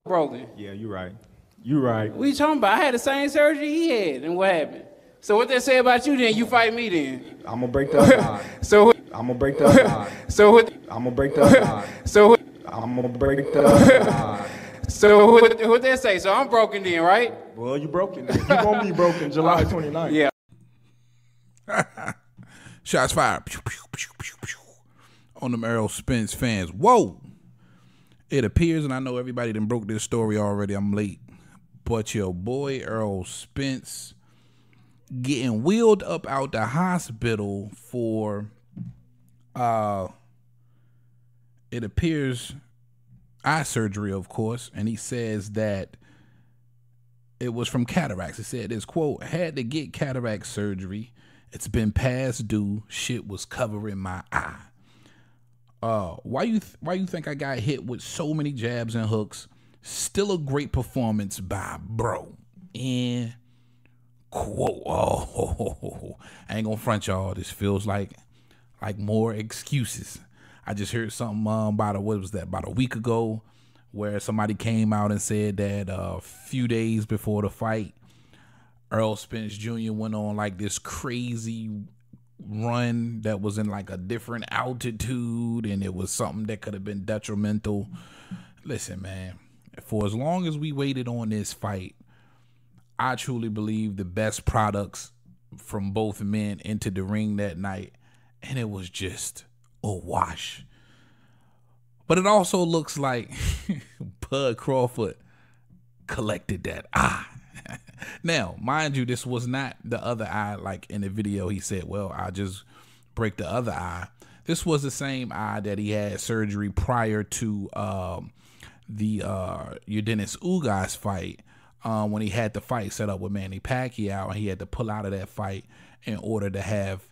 broken. Yeah, you're right. You're right. What you talking about? I had the same surgery he had, and what happened? So what they say about you then? You fight me then? I'm gonna break the other eye. So I'm gonna break the other eye. so what? I'm gonna break the other eye. So what? I'm gonna break the other eye. So what they say? So I'm broken then, right? Well, you broken. You gonna be broken July 29th. Yeah. Shots fired. Pew, pew, pew, pew, pew. On them Errol Spence fans. Whoa. It appears, and I know everybody done broke this story already. I'm late. But your boy Errol Spence getting wheeled up out the hospital for, it appears, eye surgery, of course. And he says that it was from cataracts. He said this, quote, had to get cataract surgery. It's been past due. Shit was covering my eye. Why you think I got hit with so many jabs and hooks? Still a great performance by bro. And quote, oh, I ain't gonna front y'all. This feels like more excuses. I just heard something about a week ago, where somebody came out and said that a few days before the fight, Errol Spence Jr. went on like this crazy run that was in like a different altitude, and it was something that could have been detrimental. Listen, man, for as long as we waited on this fight, I truly believe the best products from both men entered the ring that night, and it was just a wash. But it also looks like Bud Crawford collected that eye. Now, mind you, this was not the other eye like in the video. He said, well, I'll just break the other eye. This was the same eye that he had surgery prior to the Dennis Ugas fight, when he had the fight set up with Manny Pacquiao, and he had to pull out of that fight in order to have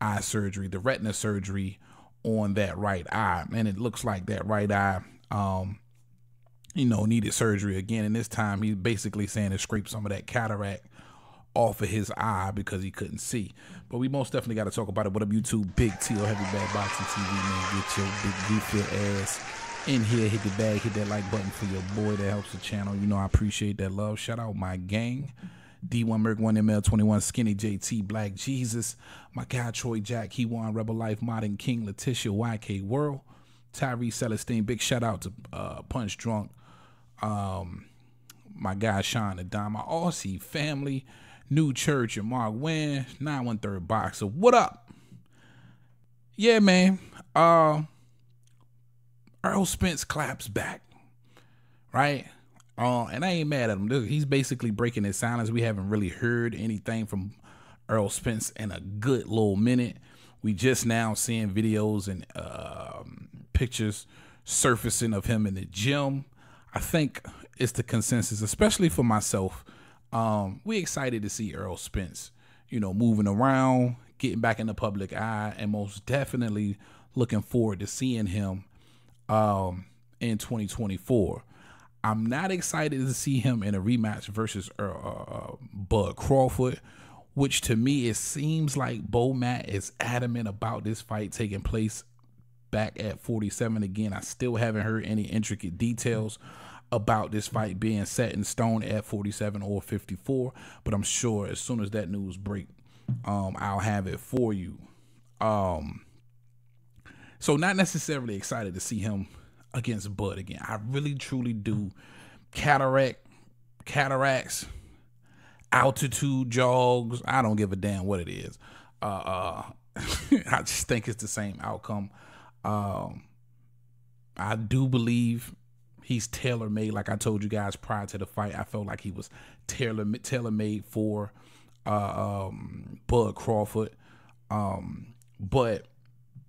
eye surgery, the retina surgery on that right eye. And it looks like that right eye needed surgery again. And this time he's basically saying to scrape some of that cataract off of his eye because he couldn't see. But we most definitely got to talk about it. What up, YouTube? Big T or Heavy Bad Boxing TV, man. Get your big goofy ass in here. Hit the bag. Hit that like button for your boy. That helps the channel. You know I appreciate that love. Shout out my gang. D1 Merc 1ML21 Skinny JT Black Jesus. My guy Troy Jack. He won Rebel Life Modern King Letitia YK World. Tyree Celestine. Big shout out to Punch Drunk. My guy Sean the Don, my Aussie family, New Church and Mark Wynn, 913 Boxer. What up? Yeah, man. Errol Spence claps back, right? And I ain't mad at him. He's basically breaking his silence. We haven't really heard anything from Errol Spence in a good little minute. We just now seeing videos and pictures surfacing of him in the gym. I think it's the consensus, especially for myself. We excited to see Errol Spence, moving around, getting back in the public eye, and most definitely looking forward to seeing him in 2024. I'm not excited to see him in a rematch versus Bud Crawford, which to me, it seems like Bo Matt is adamant about this fight taking place back at 47. Again, I still haven't heard any intricate details about this fight being set in stone at 47 or 54, but I'm sure as soon as that news break, I'll have it for you. So not necessarily excited to see him against Bud again. I really truly do. Cataracts, altitude jogs, I don't give a damn what it is. I just think it's the same outcome. I do believe he's tailor-made. Like I told you guys prior to the fight, I felt like he was tailor-made for Bud Crawford. But,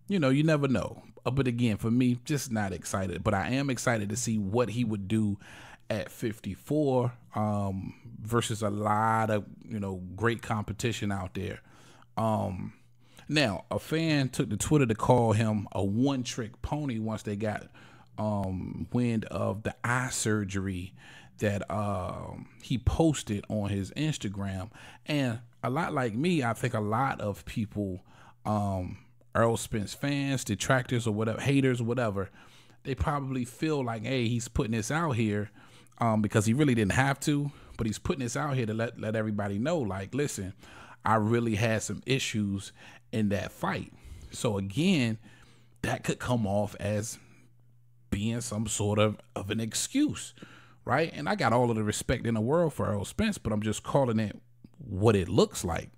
you never know. But again, for me, just not excited. But I am excited to see what he would do at 54 versus a lot of, great competition out there. Now, a fan took to Twitter to call him a one-trick pony once they got wind of the eye surgery that he posted on his Instagram. And a lot like me, I think a lot of people, Errol Spence fans, detractors or whatever, haters or whatever, they probably feel like, hey, he's putting this out here because he really didn't have to, but he's putting this out here to let everybody know, like, listen, I really had some issues in that fight. So again, that could come off as being some sort of an excuse, right? And I got all of the respect in the world for Errol Spence, but I'm just calling it what it looks like.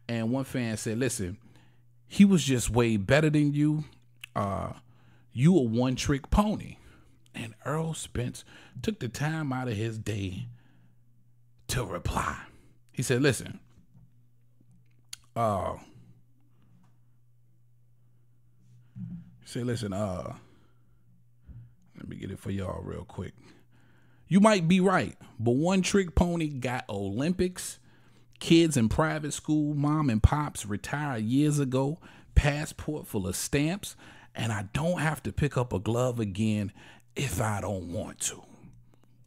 And one fan said, listen, he was just way better than you. You a one-trick pony. And Errol Spence took the time out of his day to reply. He said, listen, let me get it for y'all real quick. You might be right, but one trick pony got Olympics, kids in private school, mom and pops retired years ago, passport full of stamps, and I don't have to pick up a glove again if I don't want to.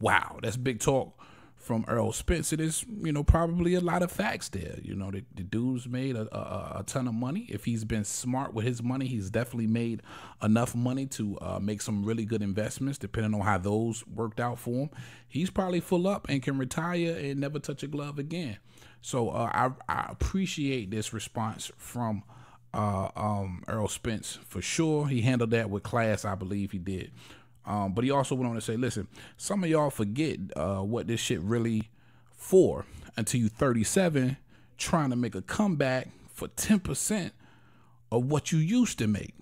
Wow, that's big talk from Errol Spence. It is, probably a lot of facts there. The dude's made a ton of money. If he's been smart with his money, he's definitely made enough money to make some really good investments, depending on how those worked out for him. He's probably full up and can retire and never touch a glove again. So I appreciate this response from Errol Spence for sure. He handled that with class, I believe he did. But he also went on to say, listen, some of y'all forget what this shit really for until you 37 trying to make a comeback for 10% of what you used to make.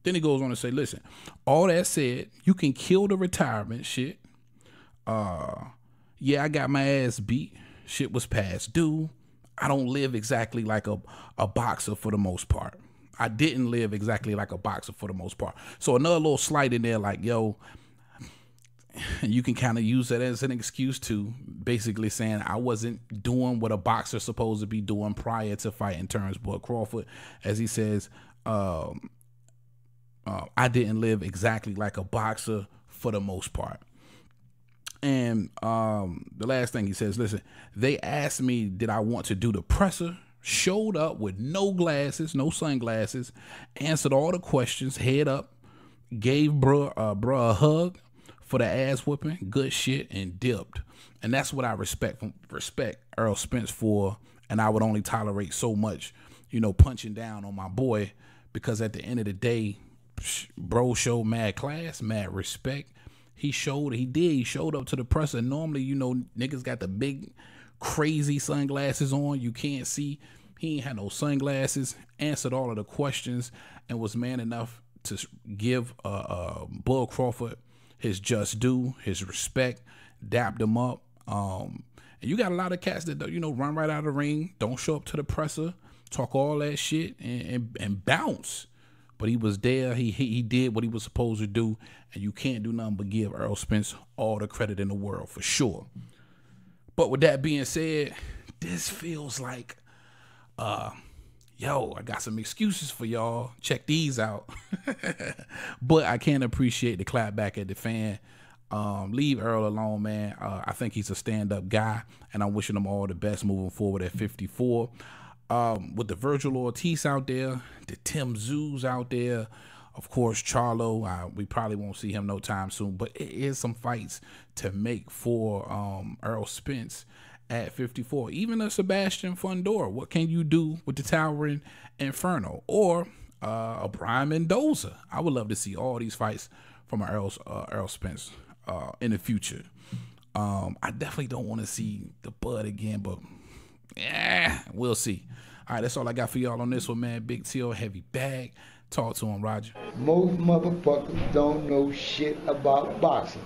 Then he goes on to say, listen, all that said, you can kill the retirement shit. Yeah, I got my ass beat. Shit was past due. I don't live exactly like a boxer for the most part. I didn't live exactly like a boxer for the most part. So another little slight in there, like, yo, you can kind of use that as an excuse to basically saying I wasn't doing what a boxer's supposed to be doing prior to fighting Terence Crawford. As he says, I didn't live exactly like a boxer for the most part. And the last thing he says, listen, they asked me, did I want to do the presser? Showed up with no glasses, no sunglasses, answered all the questions, head up, gave bruh a hug for the ass whooping, good shit, and dipped. And that's what I respect Errol Spence for. And I would only tolerate so much, punching down on my boy, because at the end of the day, bro showed mad class, mad respect. He showed up to the presser. Normally, niggas got the big crazy sunglasses on, you can't see. He ain't had no sunglasses, answered all of the questions, and was man enough to give Bud Crawford his just due, his respect, dapped him up. And you got a lot of cats that run right out of the ring, don't show up to the presser, talk all that shit and bounce. But he was there. He did what he was supposed to do, and you can't do nothing but give Errol Spence all the credit in the world for sure. But with that being said, this feels like, I got some excuses for y'all. Check these out. But I can't appreciate the clap back at the fan. Leave Errol alone, man. I think he's a stand-up guy, and I'm wishing him all the best moving forward at 54. With the Virgil Ortiz out there, the Tim Zoos out there, of course, Charlo, we probably won't see him no time soon, but it is some fights to make for Errol Spence at 54. Even a Sebastian Fundora, what can you do with the Towering Inferno? Or a Brian Mendoza. I would love to see all these fights from Errol Spence in the future. I definitely don't want to see the Bud again, but we'll see. All right, that's all I got for y'all on this one, man. Big T.O. heavy bag. Talk to him, Roger. Most motherfuckers don't know shit about boxing.